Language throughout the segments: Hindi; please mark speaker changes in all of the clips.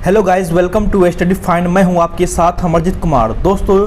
Speaker 1: Hello guys, welcome to Study Find. मैं हूं आपके साथ अमरजीत कुमार। दोस्तों,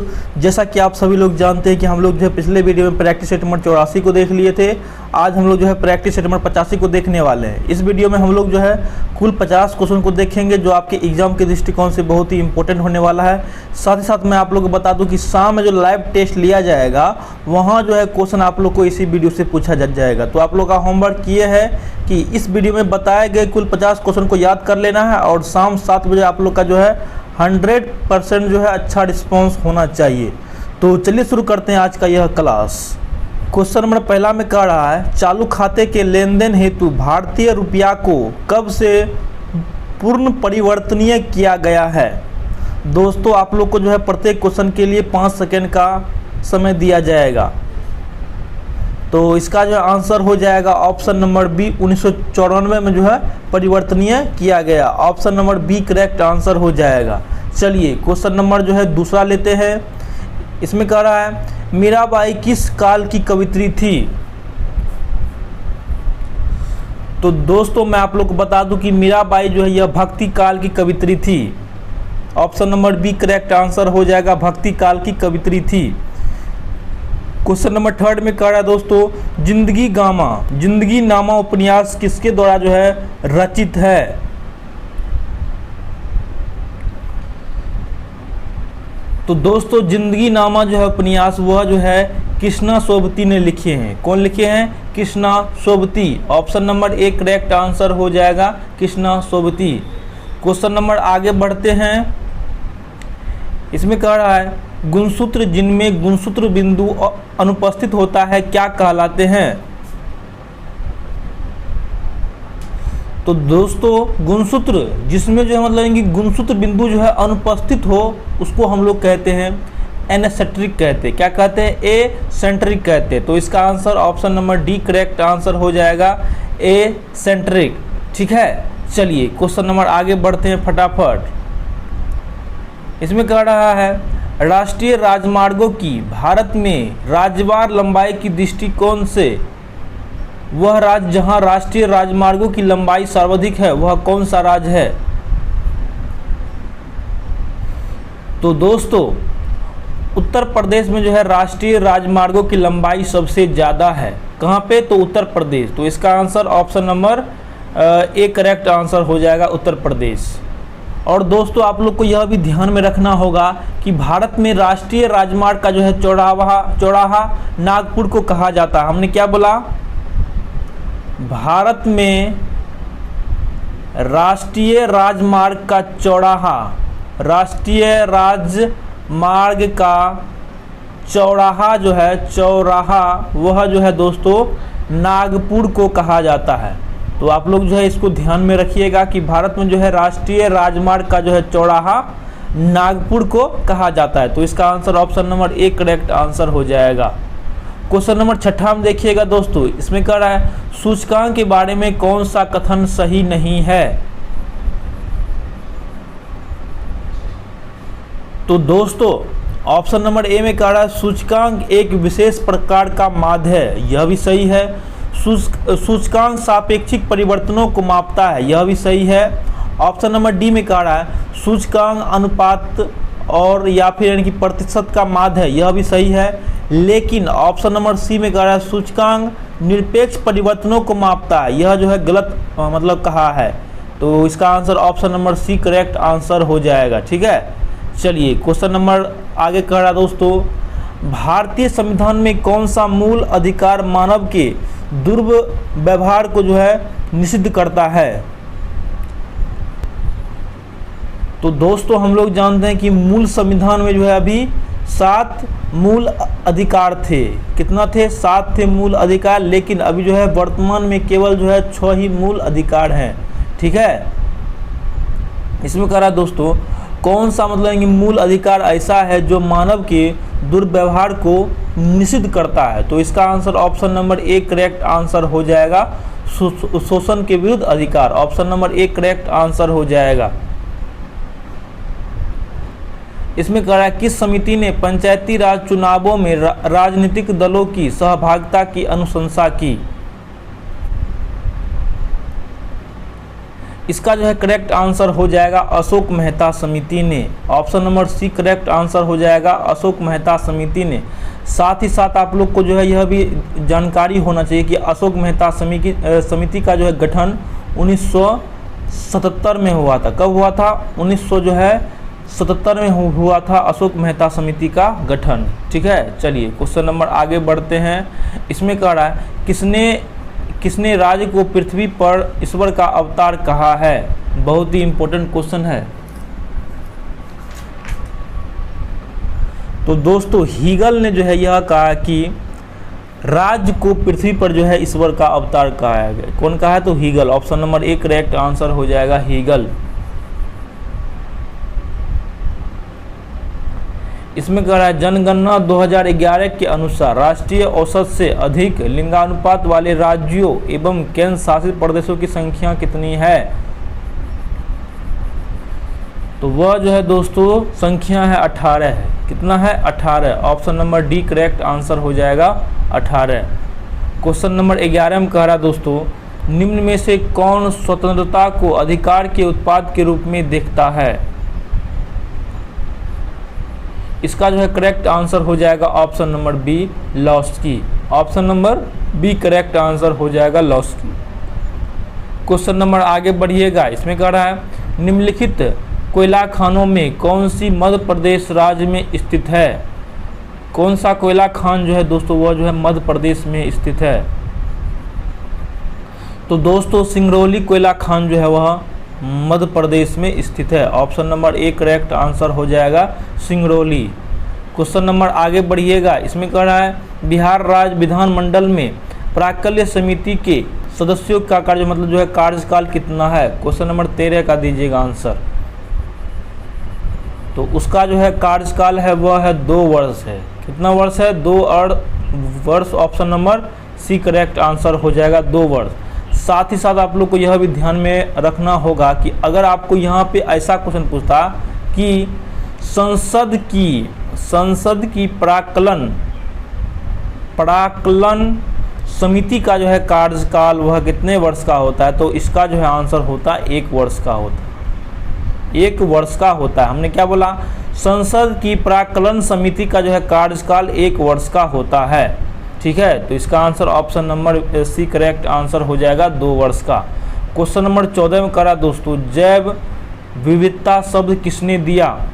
Speaker 1: जैसा कि आप सभी लोग जानते हैं कि हम लोग जो है पिछले वीडियो में प्रैक्टिस सेट नंबर 84 को देख लिए थे। आज हम लोग जो है प्रैक्टिस सेट नंबर 85 को देखने वाले हैं। इस वीडियो में हम लोग जो है कुल 50 क्वेश्चन को देखेंगे, जो आपके एग्जाम के दृष्टिकोण से बहुत ही इंपॉर्टेंट होने वाला है। साथ ही साथ मैं आप लोग को बता दूं कि शाम में जो लाइव टेस्ट लिया जाएगा वहाँ जो है क्वेश्चन आप लोग को इसी वीडियो से पूछा जाएगा। तो आप लोग का होमवर्क ये है कि इस वीडियो में बताए गए कुल 50 क्वेश्चन को याद कर लेना है और शाम 7 बजे आप लोग का जो है 100% जो है अच्छा रिस्पांस होना चाहिए। तो चलिए शुरू करते हैं आज का यह क्लास। क्वेश्चन नंबर पहला में कह रहा है, चालू खाते के लेन देन हेतु भारतीय रुपया को कब से पूर्ण परिवर्तनीय किया गया है। दोस्तों, आप लोग को जो है प्रत्येक क्वेश्चन के लिए 5 सेकेंड का समय दिया जाएगा। तो इसका जो आंसर हो जाएगा ऑप्शन नंबर बी, 1994 में जो है परिवर्तनीय किया गया। Option number B correct answer हो जाएगा। चलिए क्वेश्चन नंबर जो है दूसरा लेते हैं। इसमें कह रहा है, मीराबाई किस काल की कवित्री थी। तो दोस्तों, मैं आप लोग को बता दूं कि मीराबाई जो है यह भक्ति काल की कवित्री थी। Option number B correct answer हो जाएगा, भक्ति काल की कवित्री थी। क्वेश्चन नंबर थर्ड में कह रहा है दोस्तों, जिंदगी नामा उपन्यास किसके द्वारा जो है रचित है। तो दोस्तों, जिंदगी नामा जो है उपन्यास वह जो है कृष्णा सोबती ने लिखे हैं। कौन लिखे हैं? Krishna Sobti. Option number A correct answer हो जाएगा, कृष्णा सोबती। क्वेश्चन नंबर आगे बढ़ते हैं। इसमें कह रहा है, गुणसूत्र जिनमें गुणसूत्र बिंदु अनुपस्थित होता है क्या कहलाते हैं। तो दोस्तों, गुणसूत्र जिसमें जो है मतलब कि गुणसूत्र बिंदु जो है अनुपस्थित हो उसको हम लोग कहते हैं एनेसेंट्रिक कहते हैं। क्या कहते हैं? ए सेंट्रिक कहते हैं। तो इसका answer option number D correct answer हो जाएगा, ए सेंट्रिक। ठीक है, चलिए क्वेश्चन नंबर आगे बढ़ते हैं फटाफट। इसमें कह रहा है, राष्ट्रीय राजमार्गों की भारत में राज्यवार लंबाई की दृष्टिकोण से वह राज्य जहां राष्ट्रीय राजमार्गों की लंबाई सर्वाधिक है वह कौन सा राज्य है। तो दोस्तों, उत्तर प्रदेश में जो है राष्ट्रीय राजमार्गों की लंबाई सबसे ज़्यादा है। कहाँ पे? तो उत्तर प्रदेश। तो इसका answer option number A correct answer हो जाएगा, उत्तर प्रदेश। और दोस्तों, आप लोग को यह भी ध्यान में रखना होगा कि भारत में राष्ट्रीय राजमार्ग का जो है चौराहा नागपुर को कहा जाता है। हमने क्या बोला? भारत में राष्ट्रीय राजमार्ग का राष्ट्रीय राजमार्ग का चौराहा जो है वह जो है दोस्तों नागपुर को कहा जाता है। तो आप लोग जो है इसको ध्यान में रखिएगा कि भारत में जो है राष्ट्रीय राजमार्ग का जो है चौराहा नागपुर को कहा जाता है। तो इसका answer option number A correct answer हो जाएगा। क्वेश्चन नंबर 6 में देखिएगा दोस्तों। इसमें कह रहा है, सूचकांक के बारे में कौन सा कथन सही नहीं है। तो दोस्तों, ऑप्शन नंबर ए में कह रहा है, सूचकांक एक विशेष प्रकार का माध्य है। यह भी सही है। सूचकांक सापेक्षिक परिवर्तनों को मापता है। यह भी सही है। ऑप्शन नंबर डी में कह रहा है, सूचकांक अनुपात और या फिर यानी कि प्रतिशत का माध्य है। यह भी सही है। लेकिन ऑप्शन नंबर सी में कह रहा है, सूचकांक निरपेक्ष परिवर्तनों को मापता है। यह जो है गलत मतलब कहा है। तो इसका answer option number C correct answer हो जाएगा। ठीक है, चलिए क्वेश्चन नंबर आगे कह रहा है दोस्तों, भारतीय संविधान में कौन सा मूल अधिकार मानव के दुर्व्यवहार को जो है निषिद्ध करता है। तो दोस्तों, हम लोग जानते हैं कि मूल संविधान में जो है अभी 7 मूल अधिकार थे। कितना थे? 7 थे मूल अधिकार। लेकिन अभी जो है वर्तमान में केवल जो है 6 ही मूल अधिकार हैं। ठीक है, इसमें कह रहा है दोस्तों, कौन सा मतलब कि मूल अधिकार ऐसा है जो मानव के दुर्व्यवहार को निषिद्ध करता है। तो इसका answer option number A correct answer हो जाएगा, शोषण के विरुद्ध अधिकार। Option number A correct answer हो जाएगा। इसमें कह रहा है, किस समिति ने पंचायती राज चुनावों में राजनीतिक दलों की सहभागिता की अनुशंसा की। इसका जो है करेक्ट आंसर हो जाएगा अशोक मेहता समिति ने। Option number C correct answer हो जाएगा अशोक मेहता समिति ने। साथ ही साथ आप लोग को जो है यह भी जानकारी होना चाहिए कि अशोक मेहता समिति का जो है गठन 1977 में हुआ था। कब हुआ था? 1977 में हुआ था अशोक मेहता समिति का गठन। ठीक है, चलिए क्वेश्चन नंबर आगे बढ़ते हैं। इसमें कह रहा है किसने राज्य को पृथ्वी पर ईश्वर का अवतार कहा है? बहुत ही इंपॉर्टेंट क्वेश्चन है। तो दोस्तों हीगल ने जो है यह कहा कि राज्य को पृथ्वी पर जो है ईश्वर का अवतार कहा है। कौन कहा है? तो Hegel. Option number A correct answer हो जाएगा हीगल। इसमें कह रहा है जनगणना 2011 के अनुसार राष्ट्रीय औसत से अधिक लिंगानुपात वाले राज्यों एवं केंद्र शासित प्रदेशों की संख्या कितनी है? तो वह जो है दोस्तों संख्या है 18 है। कितना है? 18। Option number D correct answer हो जाएगा 18। क्वेश्चन नंबर 11 में कह रहा है दोस्तों निम्न में से कौन स्वतंत्रता को अधिकार के उत्पाद के रूप में देखता है? इसका जो है करेक्ट आंसर हो जाएगा option number B Laski. Option number B correct answer हो जाएगा लॉस्की। क्वेश्चन नंबर आगे बढ़िएगा। इसमें कह रहा है निम्नलिखित कोयला खानों में कौन सी मध्य प्रदेश राज्य में स्थित है? कौन सा कोयला खान जो है दोस्तों वह जो है मध्य प्रदेश में स्थित है? तो दोस्तों सिंगरौली कोयला खान जो है वह मध्य प्रदेश में स्थित है। Option number A correct answer हो जाएगा सिंगरौली। क्वेश्चन नंबर आगे बढ़िएगा। इसमें कह रहा है बिहार राज्य विधानमंडल में प्राक्कल्य समिति के सदस्यों का कार्य मतलब जो है कार्यकाल कितना है? क्वेश्चन नंबर 13 का दीजिएगा आंसर। तो उसका जो है कार्यकाल है वह है 2 वर्ष है। कितना वर्ष है? 2 वर्ष। Option number C correct answer हो जाएगा 2 वर्ष। साथ ही साथ आप लोग को यह भी ध्यान में रखना होगा कि अगर आपको यहाँ पे ऐसा क्वेश्चन पूछता कि संसद की प्राक्कलन समिति का जो है कार्यकाल वह कितने वर्ष का होता है? तो इसका जो है आंसर होता है 1 वर्ष का होता है। 1 वर्ष का होता है। हमने क्या बोला? संसद की प्राक्कलन समिति का जो है कार्यकाल 1 वर्ष का होता है। ठीक है, तो इसका answer option number C correct answer हो जाएगा 2 वर्ष का। क्वेश्चन नंबर 14 में करा दोस्तों जैव विविधता शब्द किसने दिया?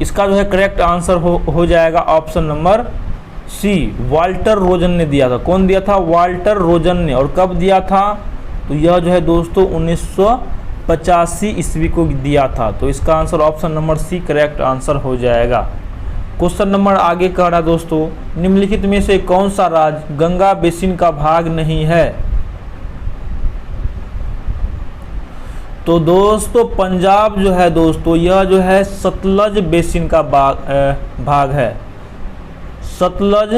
Speaker 1: इसका जो है करेक्ट आंसर हो जाएगा ऑप्शन नंबर सी वाल्टर रोजन ने दिया था। कौन दिया था? वाल्टर रोजन ने। और कब दिया था? तो यह जो है दोस्तों 1985 ईस्वी को दिया था। तो इसका answer option number C correct answer हो जाएगा। क्वेश्चन नंबर आगे कह रहा दोस्तों निम्नलिखित में से कौन सा राज्य गंगा बेसिन का भाग नहीं है? तो दोस्तों पंजाब जो है दोस्तों यह जो है सतलज बेसिन का भाग है। सतलज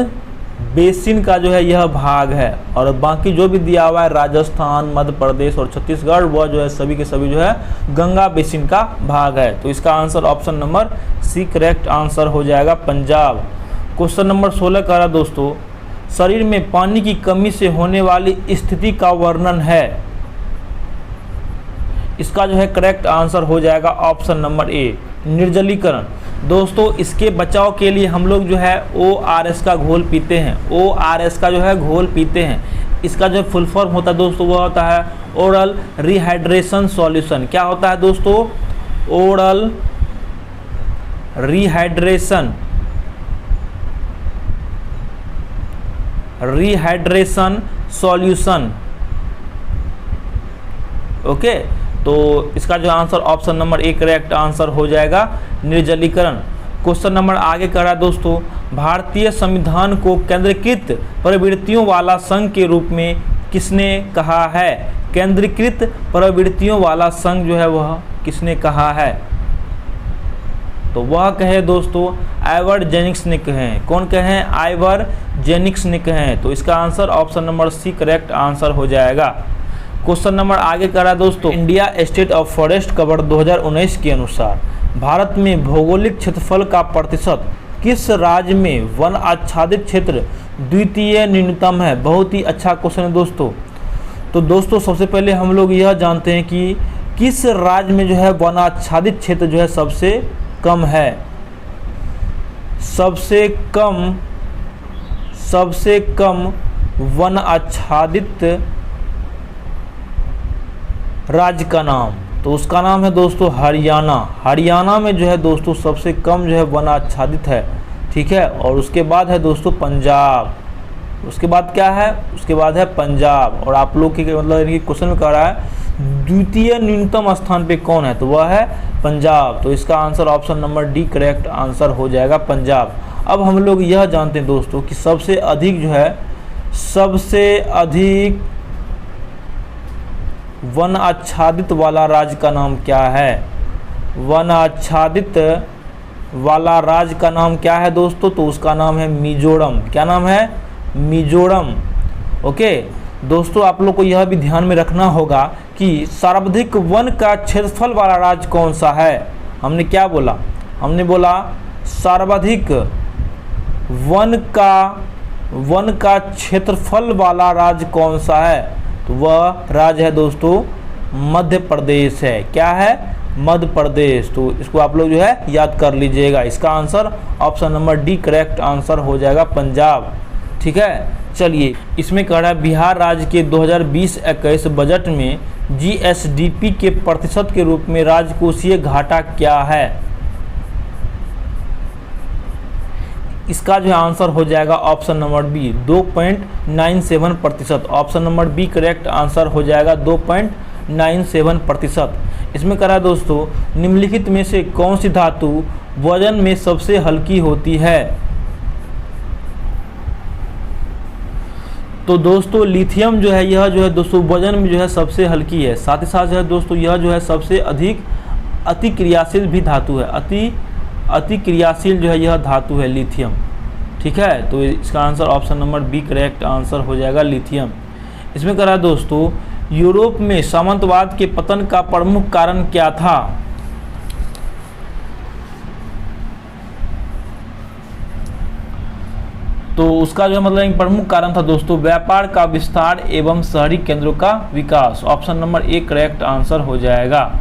Speaker 1: बेसिन का जो है यह भाग है। और बाकी जो भी दिया हुआ है राजस्थान, मध्य प्रदेश और छत्तीसगढ़ वह जो है सभी के सभी जो है गंगा बेसिन का भाग है। तो इसका answer option number C correct answer हो जाएगा पंजाब। क्वेश्चन नंबर 16 का दोस्तों शरीर में पानी की कमी से होने वाली स्थिति का वर्णन है। इसका जो है करेक्ट आंसर हो जाएगा ऑप्शन नंबर ए निर्जलीकरण। दोस्तों इसके बचाव के लिए हम लोग जो है ORS का घोल पीते हैं। ORS का जो है घोल पीते हैं। इसका जो फुल फॉर्म होता है दोस्तों वह होता है ओरल रिहाइड्रेशन सॉल्यूशन। क्या होता है दोस्तों? Oral rehydration solution. ओके, तो इसका जो answer option number A correct answer हो जाएगा निर्जलीकरण। क्वेश्चन नंबर आगे कर रहा है दोस्तों भारतीय संविधान को केंद्रीकृत प्रवृत्तियों वाला संघ के रूप में किसने कहा है? केंद्रीकृत प्रवृत्तियों वाला संघ जो है वह किसने कहा है? तो वह कहे दोस्तों आइवर जेनिक्स ने कहे। कौन कहे? आइवर जेनिक्स ने कहे। तो इसका answer option number C correct answer हो जाएगा। क्वेश्चन नंबर आगे करा दोस्तों India state of forest cover 2019 के अनुसार भारत में भौगोलिक क्षेत्रफल का प्रतिशत किस राज्य में वन आच्छादित क्षेत्र द्वितीय न्यूनतम है? बहुत ही अच्छा क्वेश्चन है दोस्तों। तो दोस्तों सबसे पहले हम लोग यह जानते हैं कि किस राज्य में जो है वन आच्छादित क्षेत्र जो है सबसे कम है। सबसे कम वन आच्छादित राज्य का नाम, तो उसका नाम है दोस्तों हरियाणा। हरियाणा में जो है दोस्तों सबसे कम जो है वन आच्छादित है, ठीक है। और उसके बाद है दोस्तों पंजाब। उसके बाद क्या है? उसके बाद है पंजाब। और आप लोग की मतलब क्वेश्चन में कह रहा है द्वितीय न्यूनतम स्थान पे कौन है, तो वह है पंजाब। तो इसका answer option number D correct answer हो जाएगा पंजाब। अब हम लोग यह जानते हैं दोस्तों कि सबसे अधिक वन आच्छादित वाला राज्य का नाम क्या है? वन आच्छादित वाला राज्य का नाम क्या है दोस्तों? तो उसका नाम है मिजोरम। क्या नाम है? मिजोरम। ओके दोस्तों, आप लोग को यह भी ध्यान में रखना होगा कि सर्वाधिक वन का क्षेत्रफल वाला राज्य कौन सा है। हमने क्या बोला? हमने बोला सर्वाधिक वन का क्षेत्रफल वाला राज्य कौन सा है, तो वह राज्य है दोस्तों मध्य प्रदेश है। क्या है? मध्य प्रदेश। तो इसको आप लोग जो है याद कर लीजिएगा। इसका answer option number D correct answer हो जाएगा पंजाब, ठीक है। चलिए, इसमें कह रहा है बिहार राज्य के 2020-21 बजट में जीएसडीपी के प्रतिशत के रूप में राजकोषीय घाटा क्या है? इसका जो आंसर हो जाएगा option number B 2.97%। Option number B correct answer हो जाएगा 2.97%। इसमें कह रहा है दोस्तों निम्नलिखित में से कौन सी धातु वजन में सबसे हल्की होती है? तो दोस्तों लिथियम जो है यह जो है दोस्तों वजन में जो है सबसे हल्की है। साथ ही साथ जो है दोस्तों यह जो है सबसे अधिक अति क्रियाशील भी धातु है। अति क्रियाशील जो है यह धातु है लिथियम, ठीक है। तो इसका answer option number B correct answer हो जाएगा लिथियम। इसमें कह रहा है दोस्तों यूरोप में सामंतवाद के पतन का प्रमुख कारण क्या था? तो उसका जो मतलब प्रमुख कारण था दोस्तों व्यापार का विस्तार एवं शहरी केंद्रों का विकास। Option number A correct answer हो जाएगा।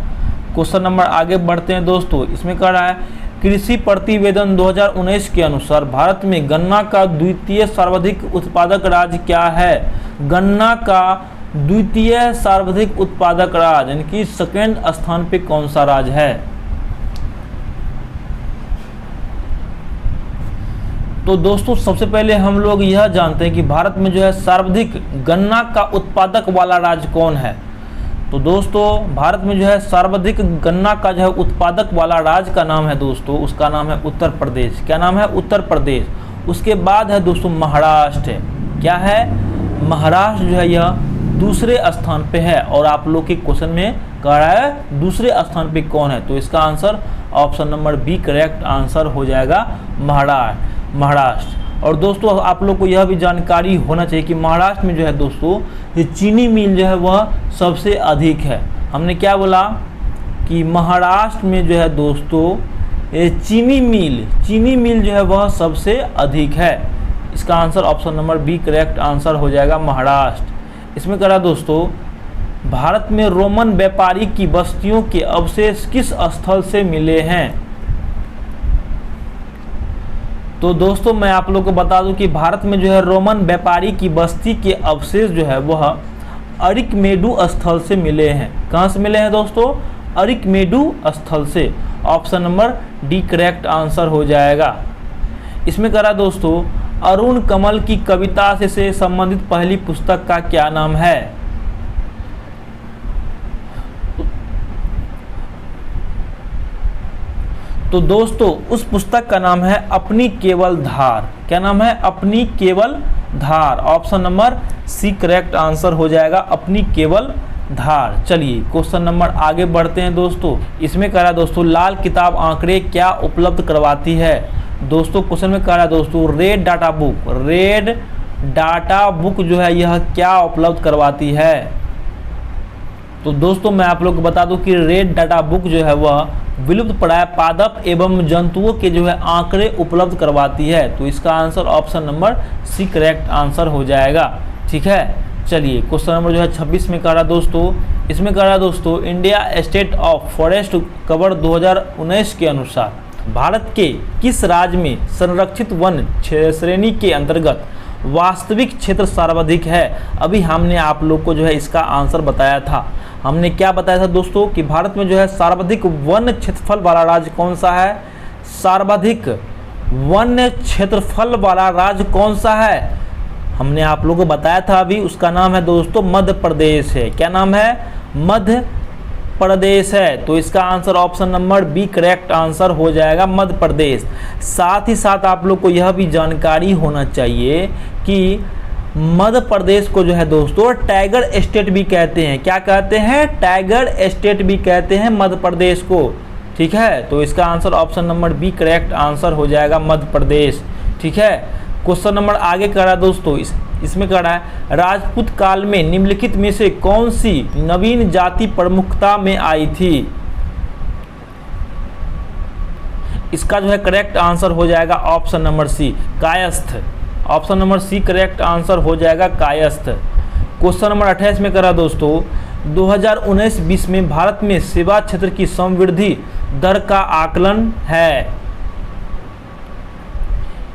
Speaker 1: क्वेश्चन नंबर आगे बढ़ते हैं दोस्तों। इसमें कह रहा है कृषि प्रतिवेदन 2019 के अनुसार भारत में गन्ना का द्वितीय सर्वाधिक उत्पादक राज्य क्या है? गन्ना का द्वितीय सर्वाधिक उत्पादक राज्य यानी कि सेकेंड स्थान पे कौन सा राज्य है? तो दोस्तों सबसे पहले हम लोग यह जानते हैं कि भारत में जो है सर्वाधिक गन्ना का उत्पादक वाला राज्य कौन है। तो दोस्तों भारत में जो है सर्वाधिक गन्ना का जो है उत्पादक वाला राज्य का नाम है दोस्तों, उसका नाम है उत्तर प्रदेश। क्या नाम है? उत्तर प्रदेश। उसके बाद है दोस्तों महाराष्ट्र। क्या है? महाराष्ट्र जो है यह दूसरे स्थान पे है। और आप लोग के क्वेश्चन में कह रहा है दूसरे स्थान पे कौन है, तो इसका answer option number B correct answer हो जाएगा महाराष्ट्र। और दोस्तों आप लोग को यह भी जानकारी होना चाहिए कि महाराष्ट्र में जो है दोस्तों ये चीनी मिल जो है वह सबसे अधिक है। हमने क्या बोला कि महाराष्ट्र में जो है दोस्तों ये चीनी मिल जो है वह सबसे अधिक है। इसका answer option number B correct answer हो जाएगा महाराष्ट्र। इसमें कह रहा दोस्तों भारत में रोमन व्यापारी की बस्तियों के अवशेष किस स्थल से मिले हैं? तो दोस्तों मैं आप लोगों को बता दूं कि भारत में जो है रोमन व्यापारी की बस्ती के अवशेष जो है वह अरिकमेडु स्थल से मिले हैं। कहाँ से मिले हैं दोस्तों? अरिकमेडु स्थल से। Option number D correct answer हो जाएगा। इसमें कह रहा दोस्तों अरुण कमल की कविता से संबंधित पहली पुस्तक का क्या नाम है? तो दोस्तों उस पुस्तक का नाम है अपनी केवल धार। क्या नाम है? अपनी केवल धार। Option number C correct answer हो जाएगा अपनी केवल धार। चलिए क्वेश्चन नंबर आगे बढ़ते हैं दोस्तों। इसमें कह रहा है दोस्तों लाल किताब आंकड़े क्या उपलब्ध करवाती है? दोस्तों क्वेश्चन में कह रहा है दोस्तों रेड डाटा बुक जो है यह क्या उपलब्ध करवाती है? तो दोस्तों मैं आप लोग को बता दूं कि रेड डाटा बुक जो है वह विलुप्त प्राय पादप एवं जंतुओं के जो है आंकड़े उपलब्ध करवाती है। तो इसका answer option number C correct answer हो जाएगा। ठीक है, चलिए क्वेश्चन नंबर जो है 26 में कह रहा दोस्तों, इसमें कह रहा दोस्तों India state of forest cover 2019 के अनुसार भारत के किस राज्य में संरक्षित वन श्रेणी के अंतर्गत वास्तविक क्षेत्र सर्वाधिक है। अभी हमने आप लोग को जो है इसका आंसर बताया था। हमने क्या बताया था दोस्तों कि भारत में जो है सर्वाधिक वन क्षेत्रफल वाला राज्य कौन सा है। सर्वाधिक वन क्षेत्रफल वाला राज्य कौन सा है, हमने आप लोगों को बताया था अभी। उसका नाम है दोस्तों मध्य प्रदेश है। क्या नाम है, मध्य प्रदेश है। तो इसका answer option number B correct answer हो जाएगा, मध्य प्रदेश। साथ ही साथ आप लोग को यह भी जानकारी होना चाहिए कि मध्य प्रदेश को जो है दोस्तों टाइगर स्टेट भी कहते हैं। क्या कहते हैं, टाइगर स्टेट भी कहते हैं मध्य प्रदेश को। ठीक है, तो इसका answer option number B correct answer हो जाएगा, मध्य प्रदेश। ठीक है, क्वेश्चन नंबर आगे कर रहा है दोस्तों, इसमें कह रहा है राजपूत काल में निम्नलिखित में से कौन सी नवीन जाति प्रमुखता में आई थी। इसका जो है करेक्ट आंसर हो जाएगा option number C Kayastha. Option number C correct answer हो जाएगा कायस्थ। क्वेश्चन नंबर 28 में कह रहा दोस्तों 2019-20 में भारत में सेवा क्षेत्र की समवृद्धि दर का आकलन है।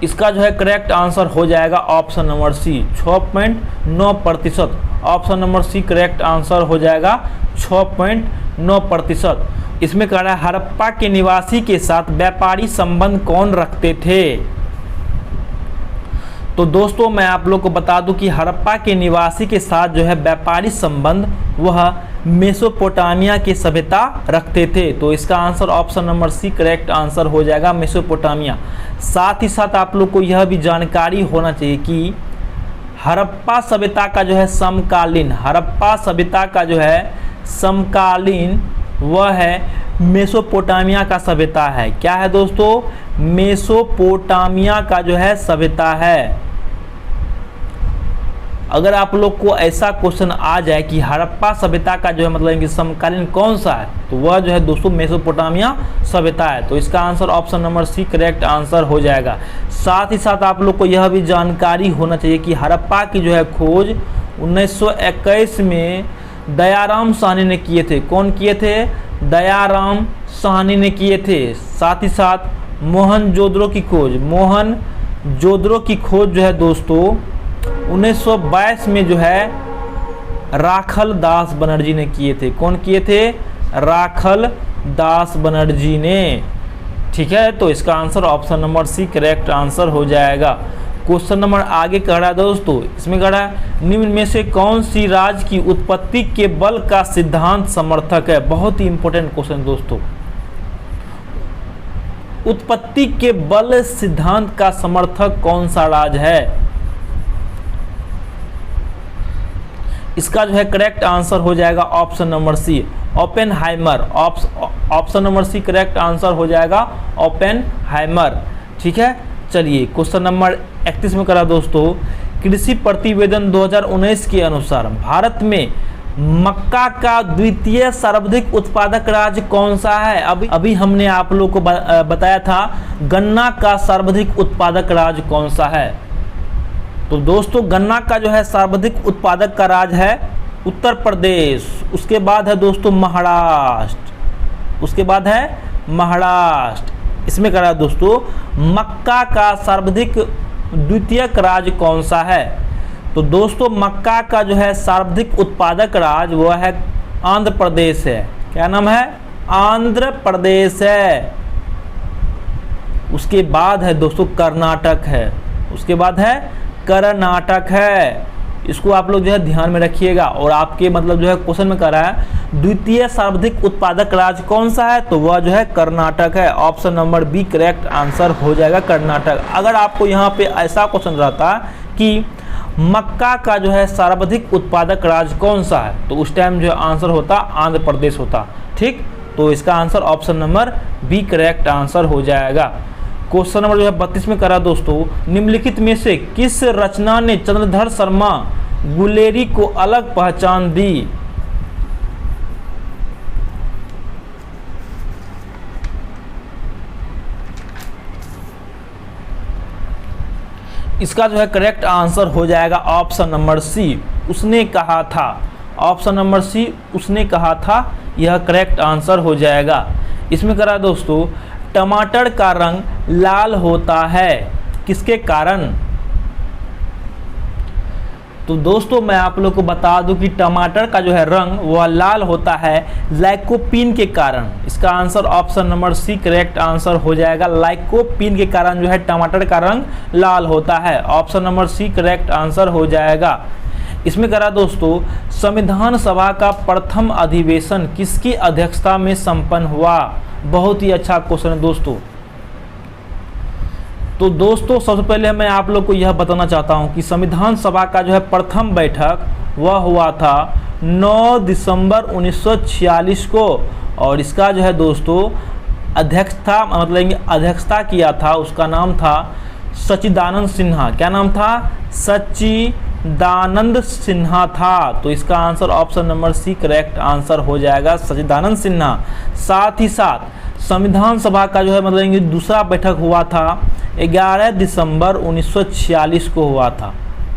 Speaker 1: इसका जो है करेक्ट आंसर हो जाएगा option number C 6.9%। Option number C correct answer हो जाएगा 6.9%। इसमें कह रहा है हड़प्पा के निवासी के साथ व्यापारी संबंध कौन रखते थे। तो दोस्तों मैं आप लोग को बता दूं कि हड़प्पा के निवासी के साथ जो है व्यापारी संबंध वह मेसोपोटामिया की सभ्यता रखते थे। तो इसका answer option number C correct answer हो जाएगा, मेसोपोटामिया। साथ ही साथ आप लोग को यह भी जानकारी होना चाहिए कि हड़प्पा सभ्यता का जो है समकालीन, हड़प्पा सभ्यता का जो है समकालीन वह है मेसोपोटामिया का सभ्यता है। क्या है दोस्तों, मेसोपोटामिया का जो है सभ्यता है। अगर आप लोग को ऐसा क्वेश्चन आ जाए कि हड़प्पा सभ्यता का जो है मतलब कि समकालीन कौन सा है, तो वह जो है दोस्तों मेसोपोटामिया सभ्यता है। तो इसका answer option number C correct answer हो जाएगा। साथ ही साथ आप लोग को यह भी जानकारी होना चाहिए कि हड़प्पा की जो है खोज 1921 में दयाराम साहनी ने किए थे। कौन किए थे, दयाराम साहनी ने किए थे। साथ ही साथ मोहनजोदड़ो की खोज, मोहनजोदड़ो की खोज जो है दोस्तों 1922 में जो है राखल दास बनर्जी ने किए थे। कौन किए थे, राखल दास बनर्जी ने। ठीक है, तो इसका answer option number C correct answer हो जाएगा। क्वेश्चन नंबर आगे कह रहा है दोस्तों, इसमें कह रहा है निम्न में से कौन सी राज्य की उत्पत्ति के बल का सिद्धांत समर्थक है। बहुत ही इंपॉर्टेंट क्वेश्चन दोस्तों, उत्पत्ति के बल सिद्धांत का समर्थक कौन सा राज्य है। इसका जो है करेक्ट आंसर हो जाएगा option number C Oppenheimer. Option number C correct answer हो जाएगा ओपेनहाइमर। ठीक है, चलिए क्वेश्चन नंबर 31 में करा दोस्तों, कृषि प्रतिवेदन 2019 के अनुसार भारत में मक्का का द्वितीय सर्वाधिक उत्पादक राज्य कौन सा है। अभी हमने आप लोग को बताया था गन्ना का सर्वाधिक उत्पादक राज्य कौन सा है। तो दोस्तों गन्ना का जो है सर्वाधिक उत्पादक का राज्य है उत्तर प्रदेश। उसके बाद है दोस्तों महाराष्ट्र, उसके बाद है महाराष्ट्र। इसमें कह रहा है दोस्तों मक्का का सर्वाधिक द्वितीयक राज्य कौन सा है। तो दोस्तों मक्का का जो है सर्वाधिक उत्पादक राज्य वह है आंध्र प्रदेश है। क्या नाम है, आंध्र प्रदेश है। उसके बाद है दोस्तों कर्नाटक है, उसके बाद है कर्नाटक है। इसको आप लोग जो है ध्यान में रखिएगा। और आपके मतलब जो है क्वेश्चन में कह रहा है द्वितीय सर्वाधिक उत्पादक राज्य कौन सा है, तो वह जो है कर्नाटक है। Option number B correct answer हो जाएगा कर्नाटक। अगर आपको यहाँ पे ऐसा क्वेश्चन रहता कि मक्का का जो है सर्वाधिक उत्पादक राज्य कौन सा है, तो उस टाइम जो आंसर होता आंध्र प्रदेश होता। ठीक, तो इसका answer option number B correct answer हो जाएगा। क्वेश्चन नंबर जो है 32 में करा दोस्तों, निम्नलिखित में से किस रचना ने चंद्रधर शर्मा गुलेरी को अलग पहचान दी। इसका जो है करेक्ट आंसर हो जाएगा ऑप्शन नंबर सी, उसने कहा था। ऑप्शन नंबर सी, उसने कहा था, यह करेक्ट आंसर हो जाएगा। इसमें करा दोस्तों, टमाटर का रंग लाल होता है, किसके कारण? तो दोस्तों मैं आप लोग को बता दूं कि टमाटर का जो है रंग वह लाल होता है लाइकोपीन के कारण। इसका answer option number C correct answer हो जाएगा। लाइकोपीन के कारण जो है टमाटर का रंग लाल होता है। Option number C correct answer हो जाएगा। इसमें करा दोस्तों, संविधान सभा का प्रथम अधिवेशन किसकी अध्यक्षता में संपन्न हुआ? बहुत ही अच्छा क्वेश्चन है दोस्तों। तो दोस्तों सबसे पहले मैं आप लोग को यह बताना चाहता हूं कि संविधान सभा का जो है प्रथम बैठक वह हुआ था 9 दिसंबर 1946 को, और इसका जो है दोस्तों अध्यक्षता मतलब अध्यक्षता किया था, उसका नाम था सच्चिदानंद सिन्हा। क्या नाम था? सच्चिदानंद सिन्हा था। तो इसका answer option number C correct answer हो जाएगा, सच्चिदानंद सिन्हा। साथ ही साथ संविधान सभा का जो है मतलब दूसरा बैठक हुआ था 11 दिसंबर 1946 को हुआ था।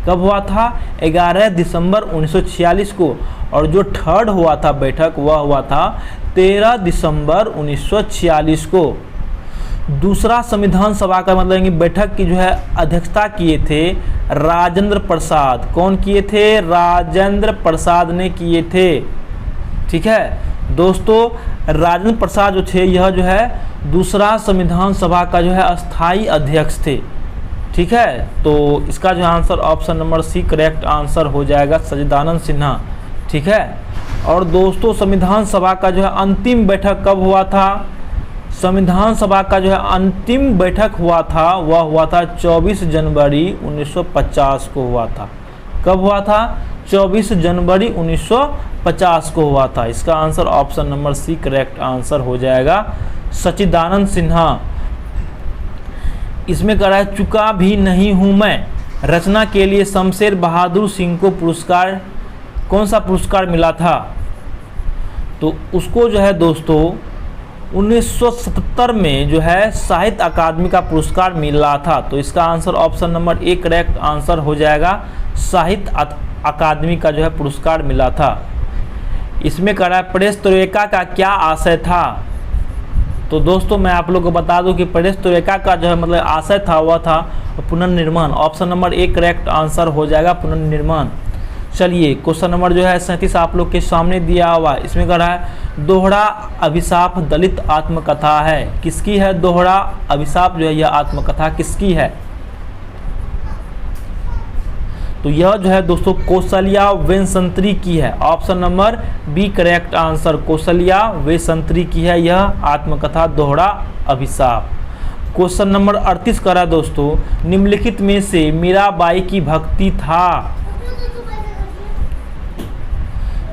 Speaker 1: कब हुआ था? 11 दिसंबर 1946 को। और जो थर्ड हुआ था बैठक वह हुआ था 13 दिसंबर 1946 को। दूसरा संविधान सभा का मतलब बैठक की जो है अध्यक्षता किए थे राजेंद्र प्रसाद। कौन किए थे? राजेंद्र प्रसाद ने किए थे। ठीक है दोस्तों, राजेंद्र प्रसाद जो थे यह जो है दूसरा संविधान सभा का जो है अस्थाई अध्यक्ष थे। ठीक है, तो इसका जो answer option number C correct answer हो जाएगा, सच्चिदानंद सिन्हा। ठीक है, और दोस्तों संविधान सभा का जो है अंतिम बैठक कब हुआ था? संविधान सभा का जो है अंतिम बैठक हुआ था वह हुआ था 24 जनवरी 1950 को हुआ था। कब हुआ था? 24 जनवरी 1950 को हुआ था। इसका answer option number C correct answer हो जाएगा, सच्चिदानंद सिन्हा। इसमें कह रहा है चुका भी नहीं हूं मैं रचना के लिए शमशेर बहादुर सिंह को पुरस्कार, कौन सा पुरस्कार मिला था? तो उसको जो है दोस्तों 1977 में जो है साहित्य अकादमी का पुरस्कार मिल रहा था। तो इसका answer option number A correct answer हो जाएगा, साहित्य अकादमी का जो है पुरस्कार मिला था। इसमें कह रहा है पेरेस्ट्रोइका का क्या आशय था? तो दोस्तों मैं आप लोगों को बता दूं कि पेरेस्ट्रोइका का जो है मतलब आशय था वह था पुनर्निर्माण। Option number A correct answer हो जाएगा, पुनर्निर्माण। चलिए क्वेश्चन नंबर जो है 37 आप लोग के सामने दिया हुआ। इसमें कह रहा है दोहरा अभिशाप दलित आत्मकथा है, किसकी है? दोहरा अभिशाप जो है यह आत्मकथा किसकी है? तो यह जो है दोस्तों कौशल्या वेसंतरी की है। Option number B correct answer, Kaushalya वेसंतरी की है यह आत्मकथा दोहरा अभिशाप। क्वेश्चन नंबर 38 करा दोस्तों, निम्नलिखित में से मीराबाई की भक्ति था।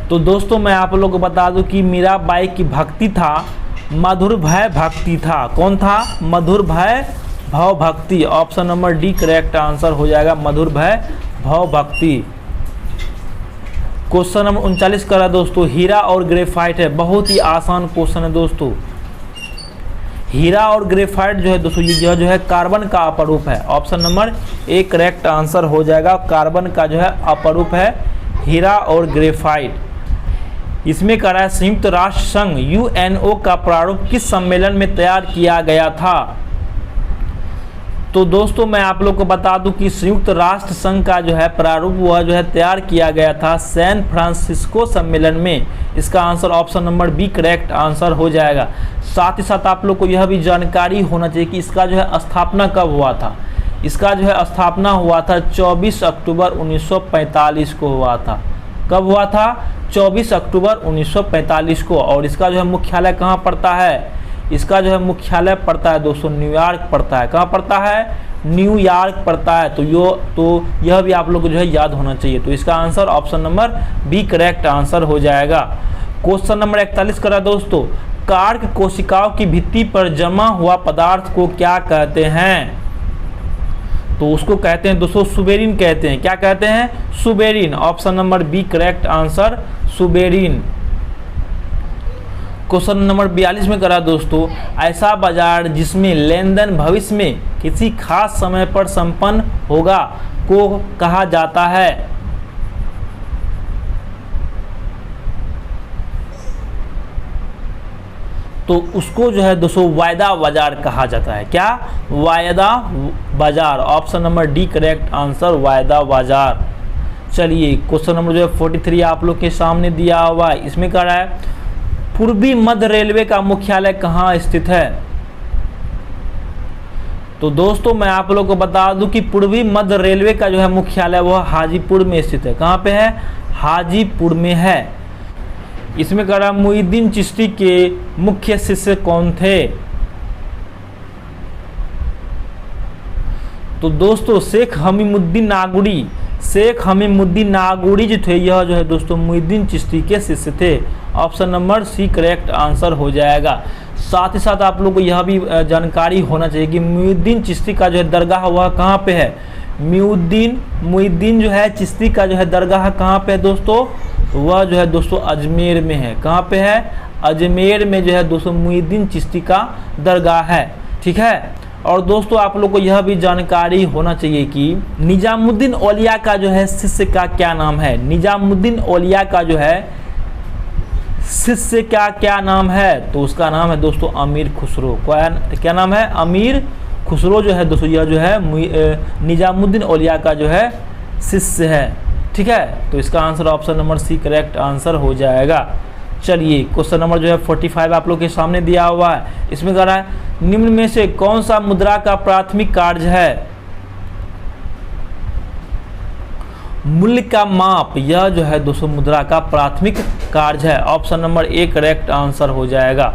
Speaker 1: तो दोस्तों मैं आप लोगों को बता दूं कि मीराबाई की भक्ति था मधुर भय भक्ति था। कौन था? मधुर भय भव भक्ति। Option number D correct answer हो जाएगा, मधुर भय भव भक्ति। क्वेश्चन नंबर 39 करा दोस्तों, हीरा और ग्रेफाइट है। बहुत ही आसान क्वेश्चन है दोस्तों। हीरा और ग्रेफाइट जो है दोस्तों यह जो है कार्बन का अपरूप है। Option number A correct answer हो जाएगा, कार्बन का जो है अपरूप है हीरा और ग्रेफाइट। इसमें कह रहा है संयुक्त राष्ट्र संघ यूएनओ का प्रारूप किस सम्मेलन में तैयार किया गया था? तो दोस्तों मैं आप लोग को बता दूं कि संयुक्त राष्ट्र संघ का जो है प्रारूप वह जो है तैयार किया गया था सैन फ्रांसिस्को सम्मेलन में। इसका answer option number B correct answer हो जाएगा। साथ ही साथ आप लोग को यह भी जानकारी होना चाहिए कि इसका जो है स्थापना कब हुआ था। इसका जो है स्थापना हुआ था 24 अक्टूबर 1945 को हुआ था। कब हुआ था? 24 अक्टूबर 1945 को। और इसका जो है मुख्यालय कहाँ पड़ता है? इसका जो है मुख्यालय पड़ता है दोस्तों न्यूयॉर्क पड़ता है। कहाँ पड़ता है? न्यूयॉर्क पड़ता है। तो यह भी आप लोग को जो है याद होना चाहिए। तो इसका answer option number B correct answer हो जाएगा। क्वेश्चन नंबर 41 करा दोस्तों, कार्क कोशिकाओं की भित्ति पर जमा हुआ पदार्थ को क्या कहते हैं? तो उसको कहते हैं दोस्तों सुबेरिन कहते हैं। क्या कहते हैं? Suberin. Option number B correct answer, suberin. Question number 42 में करा दोस्तों, ऐसा बाजार जिसमें लेन देन भविष्य में किसी खास समय पर संपन्न होगा को कहा जाता है? तो उसको जो है दोस्तों वायदा बाजार कहा जाता है। क्या? वायदा बाजार। Option number D correct answer, वायदा बाजार। चलिए क्वेश्चन नंबर जो है 43 आप लोग के सामने दिया हुआ है। इसमें कह रहा है पूर्वी मध्य रेलवे का मुख्यालय कहाँ स्थित है? तो दोस्तों मैं आप लोग को बता दूं कि पूर्वी मध्य रेलवे का जो है मुख्यालय वह हाजीपुर में स्थित है। कहाँ पे है? हाजीपुर में है। इसमें कह रहा है मुईद्दीन चिश्ती के मुख्य शिष्य कौन थे? तो दोस्तों शेख हमीमुद्दीन नागौरी, शेख हमीमुद्दीन नागौरी जो थे यह जो है दोस्तों मुईद्दीन चिश्ती के शिष्य थे। Option number C correct answer हो जाएगा। साथ ही साथ आप लोग को यह भी जानकारी होना चाहिए कि मुईद्दीन चिश्ती का जो है दरगाह वह कहाँ पे है? मुईद्दीन जो है चिश्ती का जो है दरगाह कहाँ पे है दोस्तों? वह जो है दोस्तों अजमेर में है। कहाँ पे है? अजमेर में जो है दोस्तों मुईद्दीन चिश्ती का दरगाह है। ठीक है। और दोस्तों आप लोग को यह भी जानकारी होना चाहिए कि निजामुद्दीन औलिया का जो है शिष्य का क्या नाम है? निजामुद्दीन औलिया का जो है शिष्य का क्या नाम है? तो उसका नाम है दोस्तों अमीर खुसरो। क्या नाम है? अमीर खुसरो जो है दोस्तों यह जो है निजामुद्दीन औलिया का जो है शिष्य है। ठीक है। तो इसका answer option number C correct answer हो जाएगा। चलिए क्वेश्चन नंबर जो है 45 आप लोग के सामने दिया हुआ है। इसमें कह रहा है निम्न में से कौन सा मुद्रा का प्राथमिक कार्य है? मूल्य का माप, यह जो है दोस्तों मुद्रा का प्राथमिक कार्य है। Option number A correct answer हो जाएगा।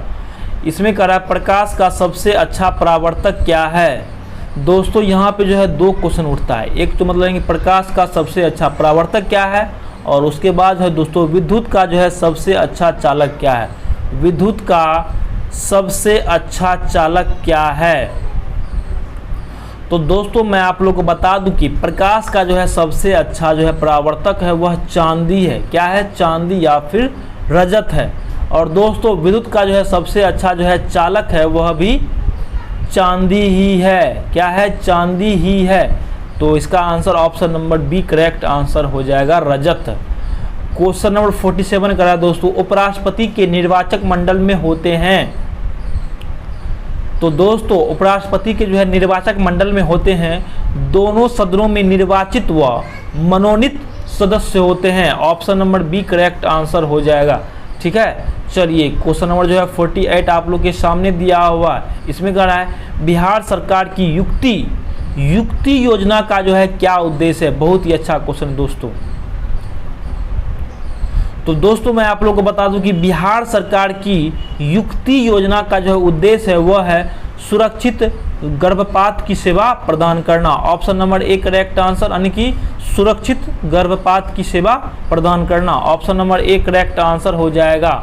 Speaker 1: इसमें कह रहा है प्रकाश का सबसे अच्छा परावर्तक क्या है? दोस्तों यहाँ पे जो है दो क्वेश्चन उठता है। एक तो मतलब कि प्रकाश का सबसे अच्छा परावर्तक क्या है, और उसके बाद है दोस्तों विद्युत का जो है सबसे अच्छा चालक क्या है? विद्युत का सबसे अच्छा चालक क्या है? तो दोस्तों मैं आप लोग को बता दूं कि प्रकाश का जो है सबसे अच्छा जो है परावर्तक है वह चांदी है। क्या है? चांदी या फिर रजत है। और दोस्तों विद्युत का जो है सबसे अच्छा जो है चालक है वह भी चांदी ही है। क्या है? चांदी ही है। तो इसका answer option number B correct answer हो जाएगा, रजत। क्वेश्चन नंबर 47 करा दोस्तों उपराष्ट्रपति के निर्वाचक मंडल में होते हैं। तो दोस्तों उपराष्ट्रपति के जो है निर्वाचक मंडल में होते हैं दोनों सदनों में निर्वाचित व मनोनीत सदस्य होते हैं। Option number B correct answer हो जाएगा। ठीक है। चलिए क्वेश्चन नंबर जो है 48 आप लोग के सामने दिया हुआ है। इसमें कह रहा है बिहार सरकार की युक्ति योजना का जो है क्या उद्देश्य है? बहुत ही अच्छा क्वेश्चन दोस्तों। तो दोस्तों मैं आप लोग को बता दूं कि बिहार सरकार की युक्ति योजना का जो है उद्देश्य है वह है सुरक्षित गर्भपात की सेवा प्रदान करना। Option number A correct answer, यानी कि सुरक्षित गर्भपात की सेवा प्रदान करना। Option number A correct answer हो जाएगा।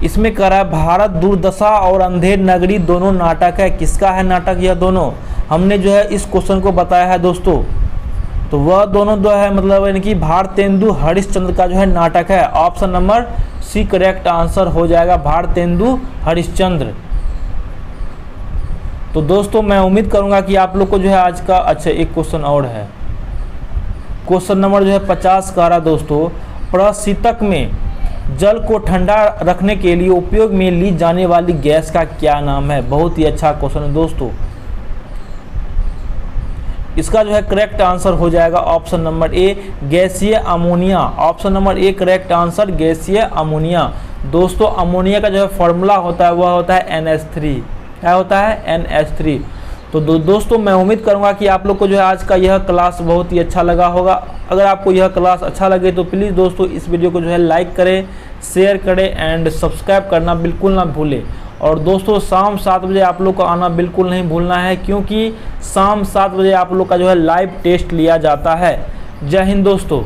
Speaker 1: इसमें कह रहा है भारत दुर्दशा और अंधेर नगरी दोनों नाटक है। किसका है नाटक? यह दोनों हमने जो है इस क्वेश्चन को बताया है दोस्तों। तो वह दोनों जो है मतलब यानी कि भारतेंदु हरिश्चंद्र का जो है नाटक है। Option number C correct answer हो जाएगा, भारतेंदु हरिश्चंद्र। तो दोस्तों मैं उम्मीद करूंगा कि आप लोग को जो है आज का अच्छा एक क्वेश्चन और है। क्वेश्चन नंबर जो है 50 कह रहा दोस्तों प्रशीतक में जल को ठंडा रखने के लिए उपयोग में ली जाने वाली गैस का क्या नाम है? बहुत ही अच्छा क्वेश्चन है दोस्तों। इसका जो है करेक्ट आंसर हो जाएगा ऑप्शन नंबर ए गैसीय ammonia. Option number A correct answer, गैसीय अमोनिया। दोस्तों अमोनिया का जो है फॉर्मूला होता है वह होता है NH3। क्या होता है? NH3। तो दोस्तों मैं उम्मीद करूंगा कि आप लोग को जो है आज का यह क्लास बहुत ही अच्छा लगा होगा। अगर आपको यह क्लास अच्छा लगे तो प्लीज़ दोस्तों इस वीडियो को जो है लाइक करें, शेयर करें एंड सब्सक्राइब करना बिल्कुल ना भूलें। और दोस्तों शाम 7 बजे आप लोग को आना बिल्कुल नहीं भूलना है, क्योंकि शाम 7 बजे आप लोग का जो है लाइव टेस्ट लिया जाता है। जय हिंद दोस्तों।